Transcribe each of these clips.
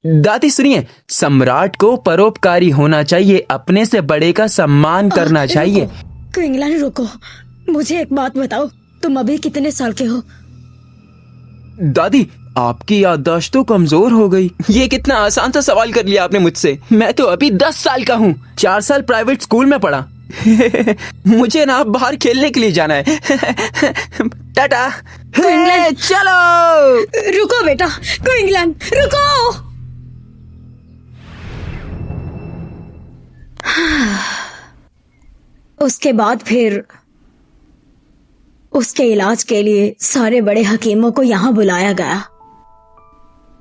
दादी सुनिए, सम्राट को परोपकारी होना चाहिए, अपने से बड़े का सम्मान करना चाहिए। क्विंगलैन रुको, मुझे एक बात बताओ, तुम अभी कितने साल के हो? दादी, आपकी याददाश्त तो कमजोर हो गई। ये कितना आसान सा सवाल कर लिया आपने मुझसे। मैं तो अभी 10 साल का हूँ, 4 साल प्राइवेट स्कूल में पढ़ा। मुझे ना बाहर खेलने के लिए जाना है। टाटा। चलो। रुको बेटा, क्विंगलैन रुको। उसके बाद फिर उसके इलाज के लिए सारे बड़े हकीमों को यहाँ बुलाया गया,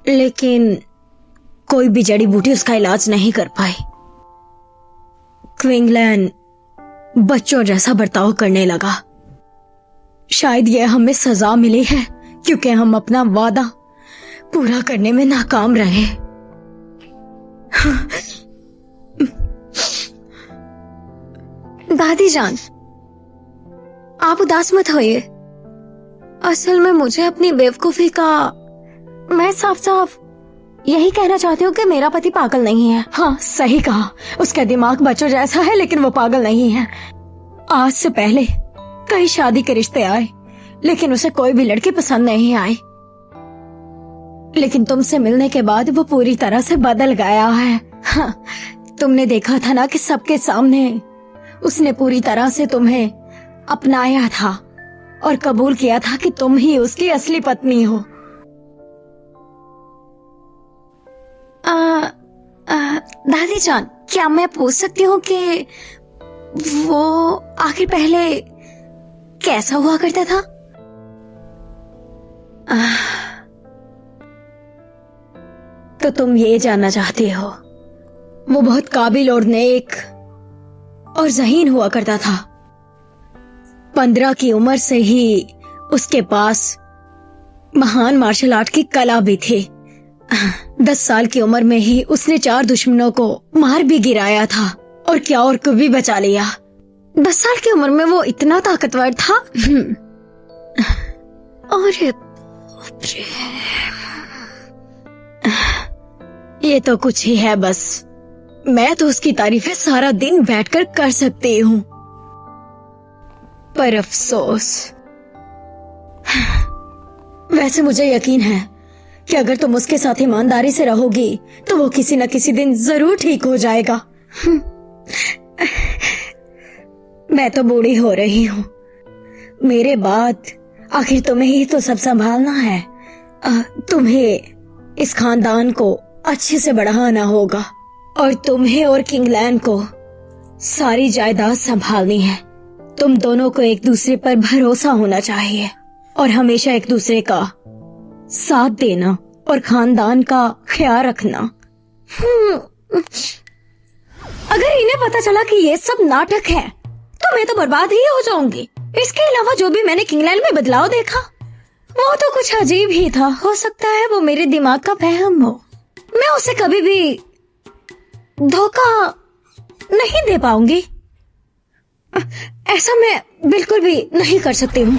लेकिन कोई भी जड़ी बूटी उसका इलाज नहीं कर पाई। क्विंगलैन बच्चों जैसा बर्ताव करने लगा। शायद यह हमें सजा मिली है क्योंकि हम अपना वादा पूरा करने में नाकाम रहे। दादी जान, आप उदास मत होइए। असल में मुझे अपनी बेवकूफी का, मैं साफ साफ यही कहना चाहती हूँ कि मेरा पति पागल नहीं है। हाँ, सही कहा, उसका दिमाग बच्चों जैसा है लेकिन वो पागल नहीं है। आज से पहले कई शादी के रिश्ते आए लेकिन उसे कोई भी लड़की पसंद नहीं आई, लेकिन तुमसे मिलने के बाद वो पूरी तरह से बदल गया है। हाँ, तुमने देखा था ना कि सबके सामने उसने पूरी तरह से तुम्हें अपनाया था और कबूल किया था कि तुम ही उसकी असली पत्नी हो। दादी जान, क्या मैं पूछ सकती हूँ कि वो आखिर पहले कैसा हुआ करता था? तो तुम ये जानना चाहती हो, वो बहुत काबिल और नेक और ज़हीन हुआ करता था। 15 की उम्र से ही उसके पास महान मार्शल आर्ट की कला भी थी। 10 साल की उम्र में ही उसने 4 दुश्मनों को मार भी गिराया था और क्या और को भी बचा लिया। 10 साल की उम्र में वो इतना ताकतवर था। और ये तो कुछ ही है बस। मैं तो उसकी तारीफें सारा दिन बैठकर कर सकती हूँ, पर अफसोस, वैसे मुझे यकीन है कि अगर तुम उसके साथ ईमानदारी से रहोगी तो वो किसी न किसी दिन जरूर ठीक हो जाएगा। मैं तो बूढ़ी हो रही हूँ, मेरे बाद आखिर तुम्हें ही तो सब संभालना है। तुम्हें इस खानदान को अच्छे से बढ़ाना होगा और तुम्हें और किंगलैन को सारी जायदाद संभालनी है। तुम दोनों को एक दूसरे पर भरोसा होना चाहिए और हमेशा एक दूसरे का साथ देना और खानदान का ख्याल रखना। अगर इन्हें पता चला कि ये सब नाटक है तो मैं तो बर्बाद ही हो जाऊंगी। इसके अलावा जो भी मैंने किंगलैन में बदलाव देखा वो तो कुछ अजीब ही था। हो सकता है वो मेरे दिमाग का वहम हो। मैं उसे कभी भी धोखा नहीं दे पाऊंगी। ऐसा मैं बिल्कुल भी नहीं कर सकती हूँ।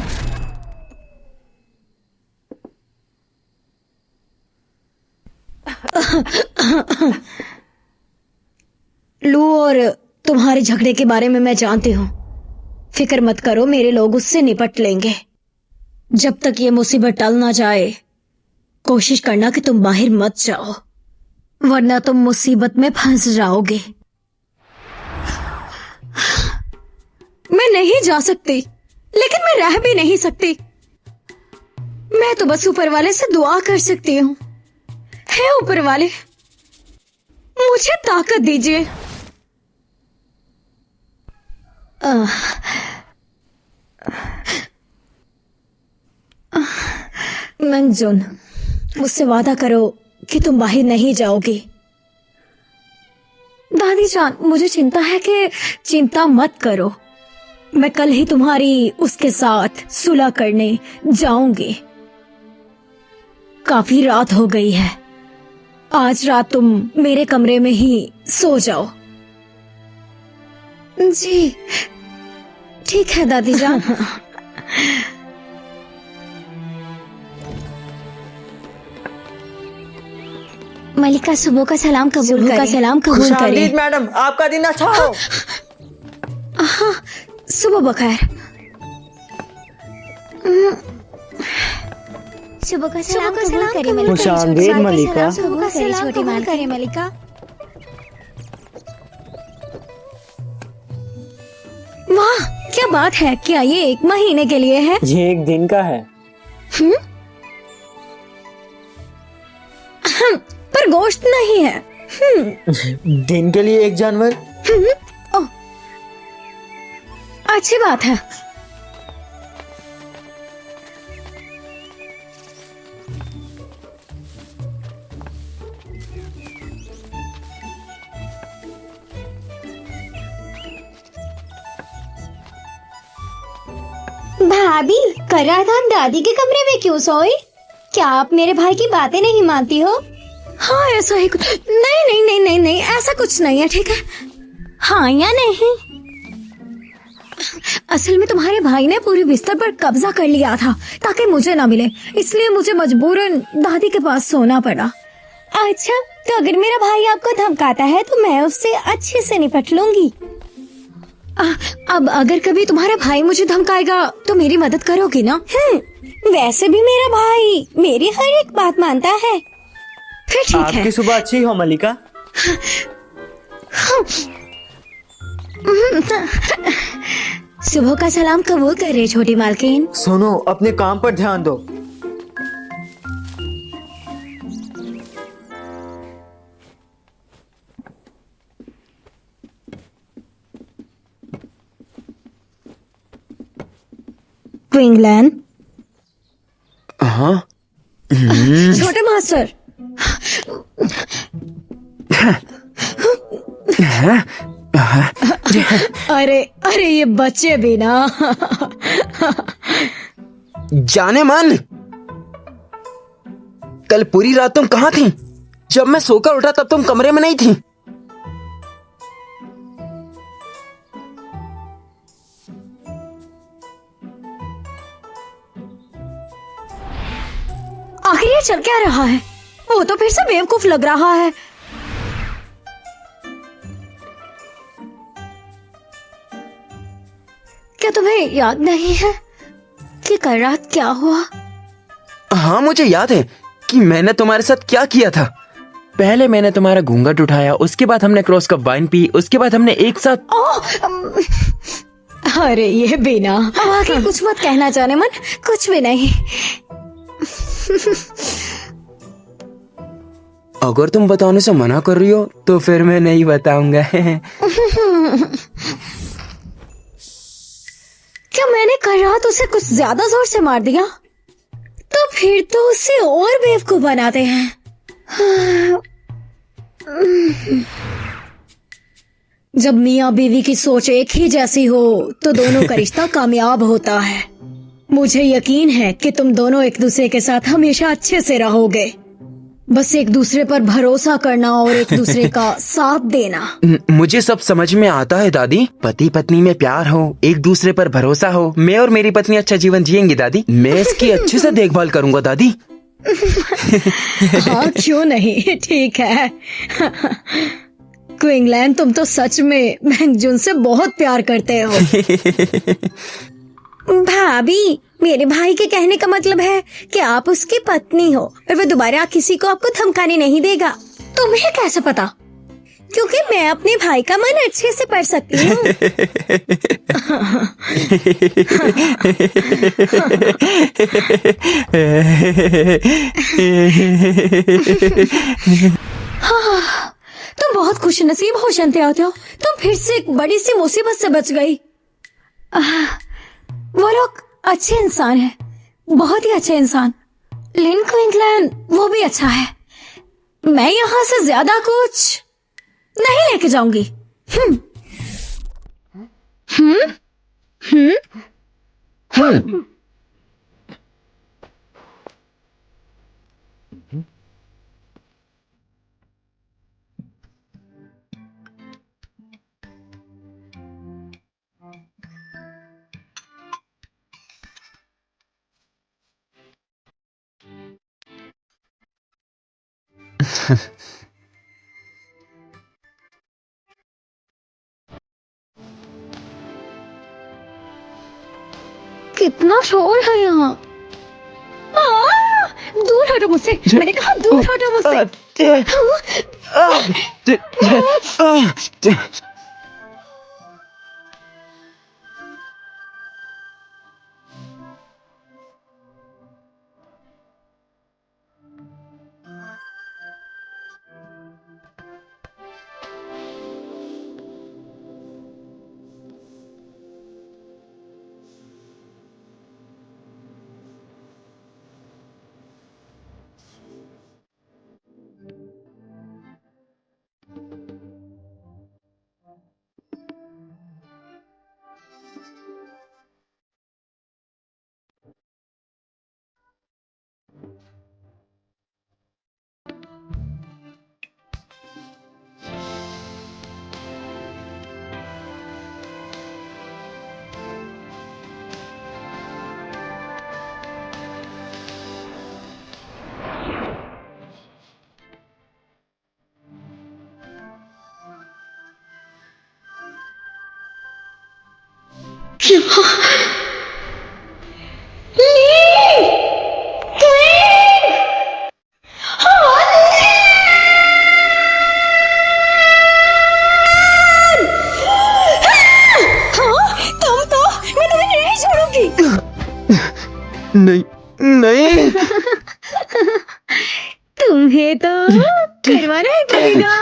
लू और तुम्हारे झगड़े के बारे में मैं जानती हूँ। फिक्र मत करो, मेरे लोग उससे निपट लेंगे। जब तक ये मुसीबत टल ना जाए कोशिश करना कि तुम बाहर मत जाओ, वरना तुम मुसीबत में फंस जाओगे। मैं नहीं जा सकती, लेकिन मैं रह भी नहीं सकती। मैं तो बस ऊपर वाले से दुआ कर सकती हूँ। हे ऊपर वाले, मुझे ताकत दीजिए। मंगजुन, मुझसे वादा करो कि तुम बाहर नहीं जाओगी। दादी जान, मुझे चिंता है कि चिंता मत करो, मैं कल ही तुम्हारी उसके साथ सुलह करने जाऊंगी। काफी रात हो गई है, आज रात तुम मेरे कमरे में ही सो जाओ। जी ठीक है दादी जान। मलिका सुबह का सलाम कबूल करे। सलाम कबूल करे। खुशामदीद मैडम, आपका दिन अच्छा हो। हाँ, सुबह बखैर। सुबह का सलाम कबूल करे मलिका। खुशामदीद मलिका। सुबह का सलाम छोटी माल करे मलिका। वाह, क्या बात है। क्या ये 1 महीने के लिए है? ये 1 दिन का है। पर गोश्त नहीं है। दिन के लिए 1 जानवर। ओह, अच्छी बात है। भाभी, कर रहा था दादी के कमरे में क्यों सोई? क्या आप मेरे भाई की बातें नहीं मानती हो? हाँ, ऐसा ही कुछ। नहीं नहीं नहीं नहीं नहीं, ऐसा कुछ नहीं है, ठीक है? हाँ या नहीं? असल में तुम्हारे भाई ने पूरे बिस्तर पर कब्जा कर लिया था ताकि मुझे ना मिले, इसलिए मुझे मजबूरन दादी के पास सोना पड़ा। अच्छा, तो अगर मेरा भाई आपको धमकाता है तो मैं उससे अच्छे से निपट लूंगी। अब अगर कभी तुम्हारा भाई मुझे धमकाएगा तो मेरी मदद करोगी ना? वैसे भी मेरा भाई मेरी हर एक बात मानता है। फिर ठीक है। आपकी सुबह अच्छी हो मलिका। सुबह का सलाम कबूल करे छोटी मालकिन। सुनो, अपने काम पर ध्यान दो। क्विंगलैंड। हाँ। छोटे मास्टर। अरे अरे, ये बच्चे भी ना। जाने मन, कल पूरी रात तुम कहाँ थी? जब मैं सोकर उठा तब तुम कमरे में नहीं थी। आखिर ये चल क्या रहा है? वो तो फिर से बेवकूफ लग रहा है। क्या तुम्हें याद नहीं है कि कल रात क्या हुआ? हाँ, मुझे याद है कि मैंने तुम्हारे साथ क्या किया था। पहले मैंने तुम्हारा घूंघट उठाया, उसके बाद हमने क्रॉस कप वाइन पी, उसके बाद हमने एक साथ। अरे ये बिना आगे कुछ मत कहना जाने मन, कुछ भी नहीं। अगर तुम बताने से मना कर रही हो तो फिर मैं नहीं बताऊंगा। क्या मैंने कल रात उसे कुछ ज्यादा जोर से मार दिया? तो फिर तो उसे और बेवकूफ बनाते हैं। जब मियाँ बीवी की सोच एक ही जैसी हो तो दोनों का रिश्ता कामयाब होता है। मुझे यकीन है कि तुम दोनों एक दूसरे के साथ हमेशा अच्छे से रहोगे। बस एक दूसरे पर भरोसा करना और एक दूसरे का साथ देना। मुझे सब समझ में आता है दादी। पति पत्नी में प्यार हो, एक दूसरे पर भरोसा हो। मैं और मेरी पत्नी अच्छा जीवन जिएंगे दादी। मैं इसकी अच्छे से देखभाल करूंगा दादी। हाँ, क्यों नहीं, ठीक है। क्विंगलैंड, तुम तो सच में मैंगजून से बहुत प्यार करते हो। भाभी, मेरे भाई के कहने का मतलब है कि आप उसकी पत्नी हो और वह दोबारा किसी को आपको धमकाने नहीं देगा। तुम्हें कैसे पता? क्योंकि मैं अपने भाई का मन अच्छे से पढ़ सकती हूँ। हाँ, तुम बहुत खुशनसीब हो शंते आते हो। तुम फिर से एक बड़ी सी मुसीबत से बच गई। वो लोग अच्छे इंसान हैं, बहुत ही अच्छे इंसान। लिन क्विंगलैंड वो भी अच्छा है। मैं यहाँ से ज्यादा कुछ नहीं लेके जाऊंगी। हम्म हम्म हम्म कितना शोर है यहाँ। दूर हटो मुझसे, मैंने कहा दूर हटो मुझसे। नहीं नहीं, तुम्हें तो करवाना ही पड़ेगा।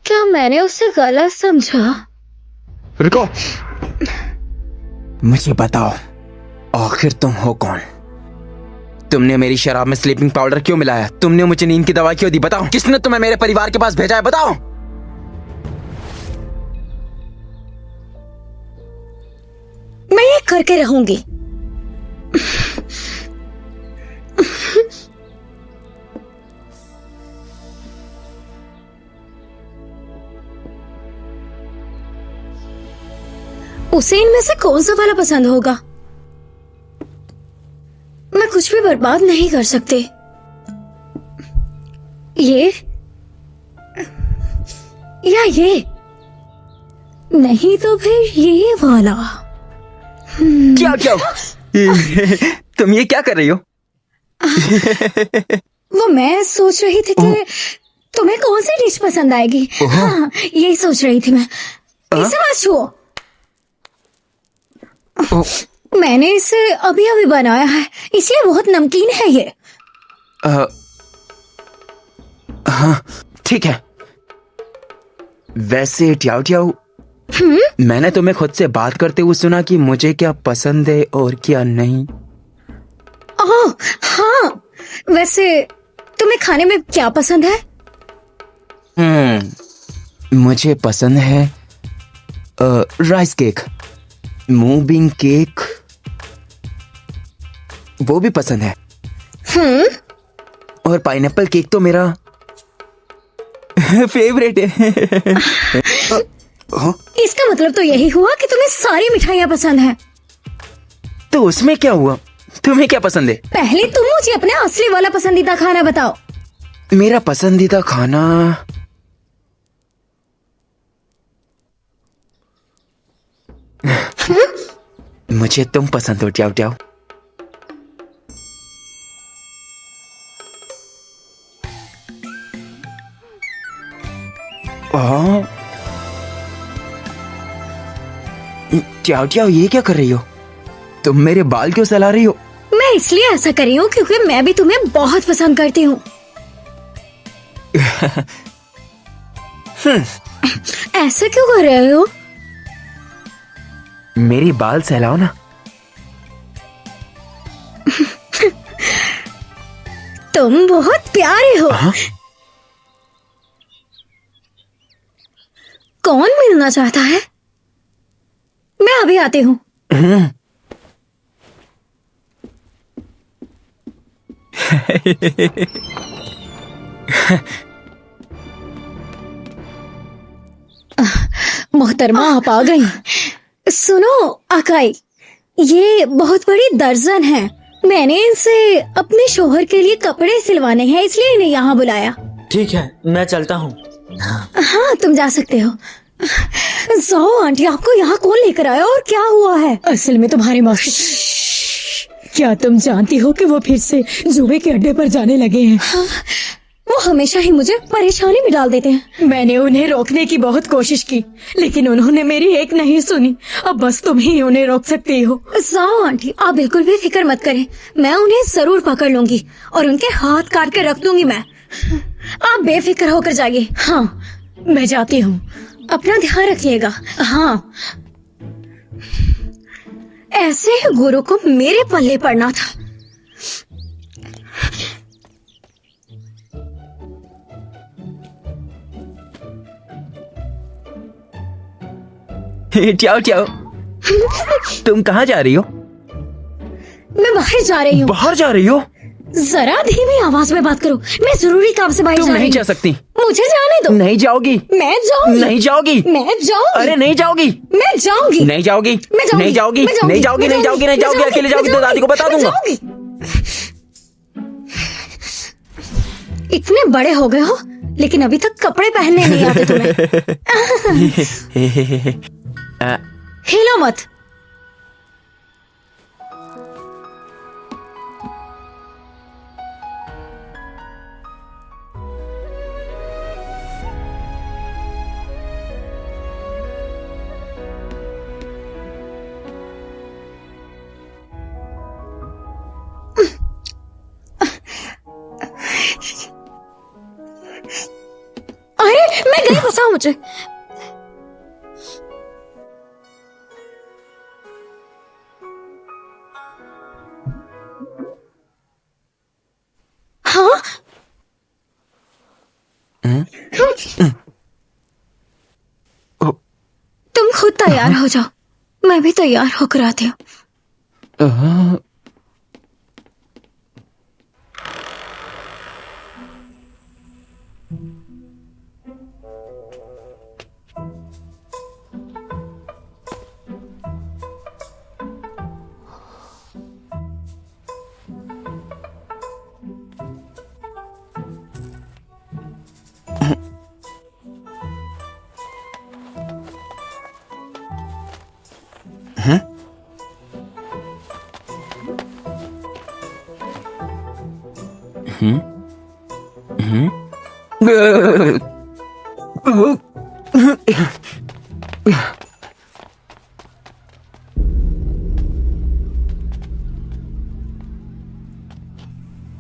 क्या मैंने उसे गलत समझा? रुको, मुझे बताओ आखिर तुम हो कौन? तुमने मेरी शराब में स्लीपिंग पाउडर क्यों मिलाया? तुमने मुझे नींद की दवा क्यों दी? बताओ, किसने तुम्हें मेरे परिवार के पास भेजा है? बताओ। मैं ये करके रहूंगी। उसे इनमें से कौन सा वाला पसंद होगा? मैं कुछ भी बर्बाद नहीं कर सकती। ये या ये नहीं तो फिर ये वाला। क्या क्या? तुम ये क्या कर रही हो? वो मैं सोच रही थी कि तुम्हें कौन सी डिश पसंद आएगी। हाँ, यही सोच रही थी मैं। इसे मत छुओ। मैंने इसे अभी अभी बनाया है, इसलिए बहुत नमकीन है ये। हाँ ठीक है। वैसे ट्याऊ ट्याऊ, मैंने तुम्हें खुद से बात करते हुए सुना कि मुझे क्या पसंद है और क्या नहीं। ओह हाँ, वैसे तुम्हें खाने में क्या पसंद है? मुझे पसंद है राइस केक, मूविंग केक वो भी पसंद है, और पाइनएप्पल केक तो मेरा फेवरेट है। इसका मतलब तो यही हुआ कि तुम्हें सारी मिठाइयाँ पसंद हैं। तो उसमें क्या हुआ, तुम्हें क्या पसंद है? पहले तुम मुझे अपना असली वाला पसंदीदा खाना बताओ। मेरा पसंदीदा खाना मुझे तुम पसंद हो ट्याओ ट्याओ। ट्याओ ट्याओ ये क्या कर रही हो? तुम मेरे बाल क्यों सहला रही हो? मैं इसलिए ऐसा कर रही हूँ क्योंकि मैं भी तुम्हें बहुत पसंद करती हूँ। ऐसा क्यों कर रहे हो? मेरी बाल सहलाओ ना। तुम बहुत प्यारे हो। कौन मिलना चाहता है? मैं अभी आती हूँ। मोहतरमा आप आ गई। सुनो अकाई, ये बहुत बड़ी दर्जन है। मैंने इनसे अपने शोहर के लिए कपड़े सिलवाने हैं, इसलिए इन्हें यहाँ बुलाया। ठीक है, मैं चलता हूँ। हाँ तुम जा सकते हो। जाओ आंटी, आपको यहाँ कौन लेकर आया और क्या हुआ है? असल में तुम्हारी मौसी, क्या तुम जानती हो कि वो फिर से जुए के अड्डे पर जाने लगे हैं? हाँ, वो हमेशा ही मुझे परेशानी में डाल देते हैं। मैंने उन्हें रोकने की बहुत कोशिश की, लेकिन उन्होंने मेरी एक नहीं सुनी। अब बस तुम ही उन्हें रोक सकती हो। जाओ आंटी, आप बिल्कुल भी फिक्र मत करें, मैं उन्हें जरूर पकड़ लूंगी और उनके हाथ काट कर रख दूंगी। मैं, आप बेफिक्र होकर जाइए। हाँ मैं जाती हूँ, अपना ध्यान रखिएगा। हाँ, ऐसे ही गुरु को मेरे पल्ले पड़ना था। ट्याओ ट्याओ तुम कहाँ जा रही हो? मैं बाहर जा रही हूँ। बाहर जा रही हो? जरा धीमी आवाज में बात करो, मैं जरूरी काम से बाहर तुम जा रही नहीं हूँ। जा सकती। मुझे जाने दो। नहीं जाओगी। मैं जाऊंगी। नहीं जाओगी। मैं जाऊंगी। अरे नहीं जाओगी। मैं जाऊंगी। नहीं जाओगी। मैं जाऊंगी। नहीं जाओगी। मैं जाऊंगी। नहीं जाओगी। नहीं जाओगी। नहीं जाओगी। अकेले जाओगी तो दादी को बता मैं दूंगा। जाऊंगी। इतने बड़े हो गए हो, लेकिन अभी तक कपड़े पहनने नहीं आते तुम्हें। हिलो मत। अरे मैं गई, बचाओ मुझे। हाँ तुम खुद तैयार हो जाओ, मैं भी तैयार होकर आती हूँ।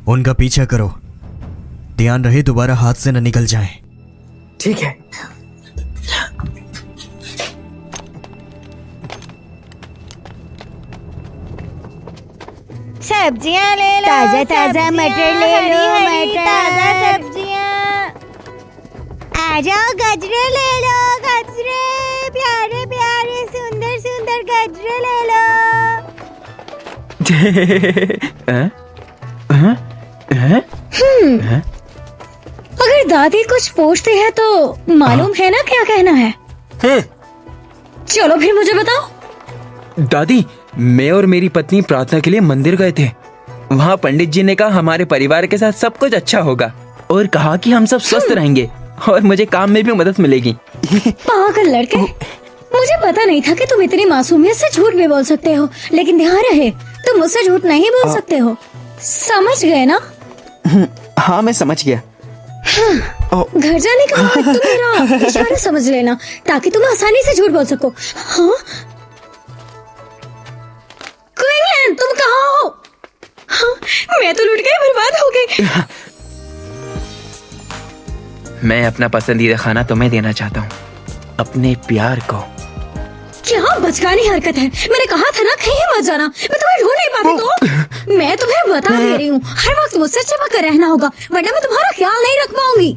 उनका पीछा करो, ध्यान रहे दोबारा हाथ से न निकल जाए। ठीक है। सब्जियां ले लो, ताजा ताजा मटर ले लो, मटर ताजा सब्जियां। आ जाओ गजरे ले लो, गजरे प्यारे प्यारे सुंदर सुंदर गजरे ले लो। अगर दादी कुछ पूछते हैं तो मालूम है ना क्या कहना है? चलो फिर मुझे बताओ। दादी, मैं और मेरी पत्नी प्रार्थना के लिए मंदिर गए थे। वहाँ पंडित जी ने कहा हमारे परिवार के साथ सब कुछ अच्छा होगा और कहा कि हम सब स्वस्थ रहेंगे और मुझे काम में भी मदद मिलेगी। पागल लड़के, मुझे पता नहीं था कि तुम इतनी मासूमियत से झूठ भी बोल सकते हो, लेकिन ध्यान रहे तुम मुझसे झूठ नहीं बोल सकते हो। समझ गए ना? हाँ, मैं समझ गया। घर जाने के बाद तुम मेरा इशारा समझ लेना ताकि तुम आसानी से झूठ बोल सको। हाँ? क्विंगलैंड, तुम कहाँ हो? हाँ, मैं तो लुट गई, बर्बाद हो गई। मैं अपना पसंदीदा खाना तुम्हें देना चाहता हूँ, अपने प्यार को। क्या बचकानी हरकत है? मैंने कहा था ना कहीं मत जाना। मैं तुम्हें ढूंढ नहीं पाती तो मैं तुम्हें बता दे रही हूँ, हर वक्त मुझसे चिपक कर रहना होगा वरना मैं तुम्हारा ख्याल नहीं रख पाऊंगी।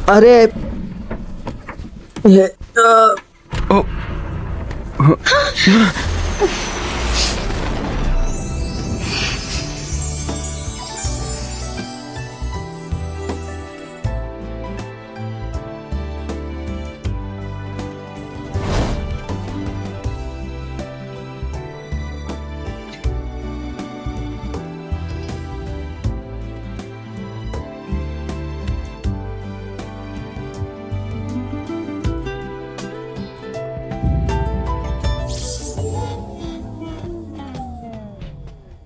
अरे ये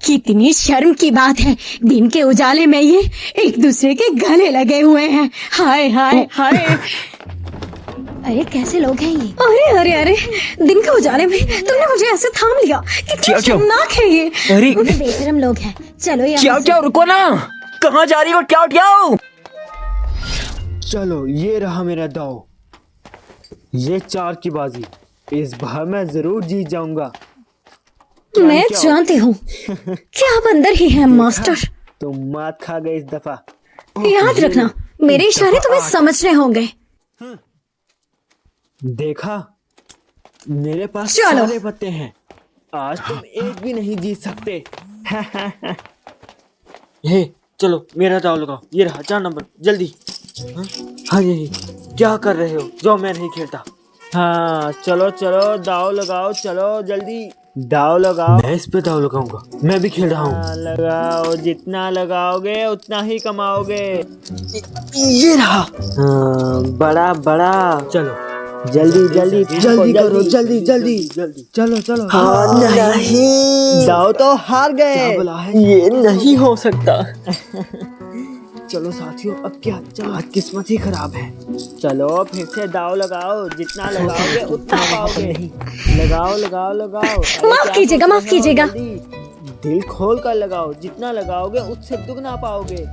कितनी शर्म की बात है, दिन के उजाले में ये एक दूसरे के गले लगे हुए हैं। हाय हाय हाय। अरे कैसे लोग हैं ये? अरे अरे अरे, दिन के उजाले में तुमने मुझे ऐसे थाम लिया। कितना शर्मनाक है ये। अरे बेशरम लोग हैं। चलो यहाँ क्या से। क्या, रुको ना, कहाँ जा रही हो? क्या क्या? चलो ये रहा मेरा दाव, ये 4 की बाजी। इस बार मैं जरूर जीत जाऊंगा। मैं जानती हूँ कि आप अंदर ही हैं मास्टर। तुम मात खा गए इस दफा। याद रखना, मेरे इशारे तुम्हें समझने होंगे। देखा, मेरे पास चलो। सारे पत्ते हैं, आज तुम एक भी नहीं जीत सकते। हे चलो मेरा दाव लगाओ, ये रहा 4 नंबर, जल्दी। हाँ यही, क्या कर रहे हो? जो मैं नहीं खेलता। हाँ चलो चलो दाव लगाओ, चलो जल्दी दाव लगाओ। मैं इस पे दाव लगाऊंगा, मैं भी खेल रहा हूँ। लगाओ, जितना लगाओगे उतना ही कमाओगे। ये रहा। हाँ, बड़ा बड़ा। चलो जल्दी जल्दी जल्दी करो, जल्दी जल्दी जल्दी। चलो चलो। हाँ नहीं, दाव तो हार गए। ये नहीं हो सकता। चलो साथियों, अब क्या? चलो, आज किस्मत ही खराब है। चलो फिर से दाव लगाओ, जितना लगाओगे उतना पाओगे। लगाओ लगाओ लगाओ। माफ कीजिएगा, माफ कीजिएगा। दिल खोल कर लगाओ, जितना लगाओगे उससे दुगना पाओगे।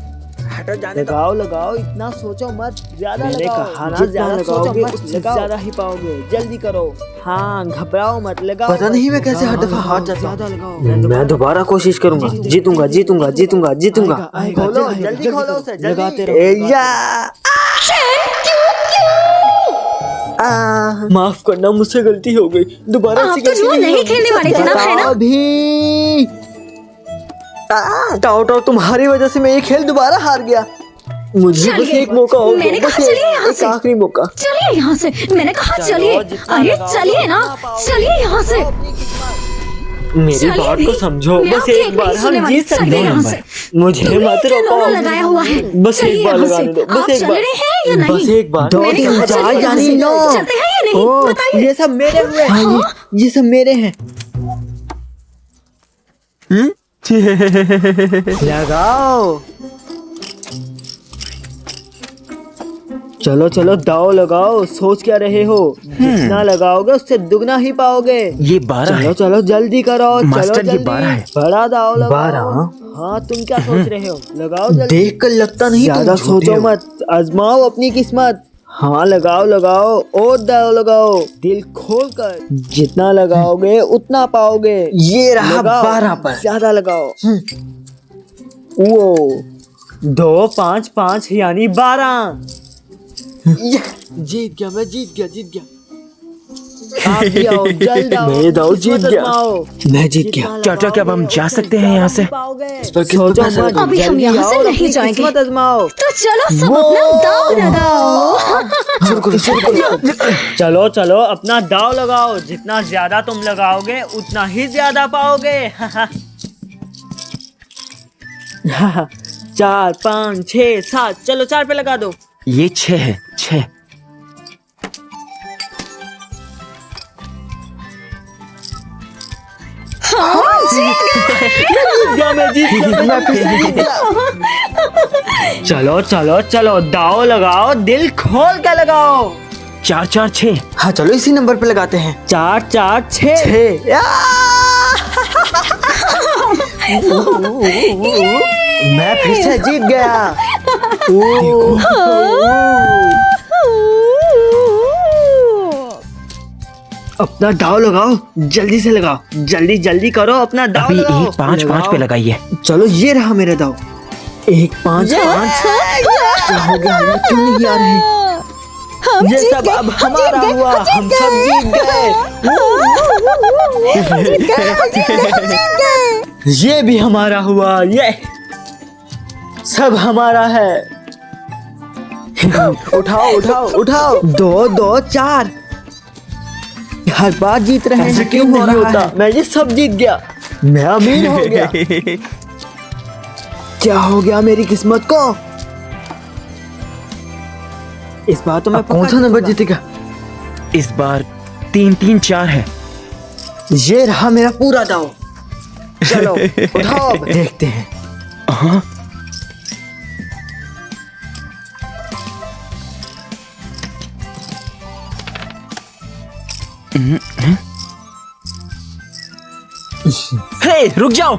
लगाओ लगाओ, इतना सोचो मत, ज्यादा लगाओ। जितना लगाओगे उससे ज्यादा ही पाओगे। जल्दी करो। हाँ घबराओ मत, लगाओ। पता नहीं मैं कैसे हर दफा हार जाता हूँ। मैं दोबारा कोशिश करूंगा, जीतूंगा जीतूंगा जीतूंगा जीतूंगा। खोलो जल्दी, खोलो उसे, लगाते रहो। माफ करना, मुझसे गलती हो गई, दोबारा आप तो जुआ नहीं खेलने वाले थे ना, है ना? अभी टाओ टाओ, तुम्हारी वजह से मैं ये खेल दोबारा हार गया। मुझे बस एक मौका हो, मैंने कहा चलिए यहाँ से। आखिरी मौका। चलिए यहाँ से, मैंने कहा चलिए। अरे चलिए ना, चलिए यहाँ से। मेरी बात को समझो, बस एक बार हम जीत सकते हैं। मुझे मत रोको। लगाया हुआ है, बस एक बार लगाने दो, बस एक बार, बस एक बार। 2 3 4 यानी 9। चलते हैं या नहीं? बताइए। ये सब मेरे हुए हैं, ये सब मेरे हैं। लगाओ, चलो चलो दाव लगाओ। सोच क्या रहे हो? जितना लगाओगे उससे दुगना ही पाओगे। ये 12 चलो है। चलो जल्दी करो, मास्टर, चलो ये जल्दी। 12 है। बड़ा दाव लगाओ। 12? हाँ तुम क्या सोच रहे हो? लगाओ जल्दी। देख कर लगता नहीं, ज्यादा सोचो मत, आजमाओ अपनी किस्मत। हाँ लगाओ लगाओ, और दाव लगाओ, दिल खोल कर। जितना लगाओगे उतना पाओगे। ये रहा 12 पर। ज्यादा लगाओ। वो 2 5 5 यानी 12। जीत गया, मैं जीत गया। आप भी आओ, जल्द आओ। मेरे दाऊ जीत किस्मत गया। आजमाओ। मैं जीत गया। चाचा, क्या अब हम जा सकते हैं यहाँ से? सोचो मत, अभी हम जल्दी यहाँ से आओ, नहीं अपनी जाएंगे। किस्मत आजमाओ। तो चलो सब अपना दाव लगाओ। चलो चलो अपना दाव लगाओ, जितना ज्यादा तुम लगाओगे उतना ही ज्यादा पाओगे। 4 5 6 7, चलो 4 पे लगा दो। ये 6 है, 6। मैं जीत गया, मैं फिर से जीत गया। चलो चलो चलो, दाव लगाओ, दिल खोल के लगाओ। 4 4 6। हाँ चलो इसी नंबर पे लगाते हैं। 4 4 6। मैं फिर से जीत गया। अपना दाव लगाओ, जल्दी से लगाओ, जल्दी जल्दी करो, अपना दाव अभी लगाओ। 1 5 5 पे लगाइए। चलो ये रहा मेरा दाव। 1 5 5। क्या हो गया, ये क्यों नहीं आ रहे? ये सब अब हमारा हुआ, हम सब जीत गए। ये भी हमारा हुआ, ये सब हमारा है। उठाओ उठाओ उठाओ। 2 2 4। हर बार जीत रहे ऐसा हैं, क्यों हो नहीं रहा होता? है? मैं ये सब जीत गया, मैं अमीर हो गया। क्या हो गया मेरी किस्मत को? इस बार तो मैं अब कौन सा नंबर जीतेगा? इस बार 3 3 4 है। ये रहा मेरा पूरा दाव। चलो उठाओ, अब देखते हैं। हाँ, हे रुक जाओ।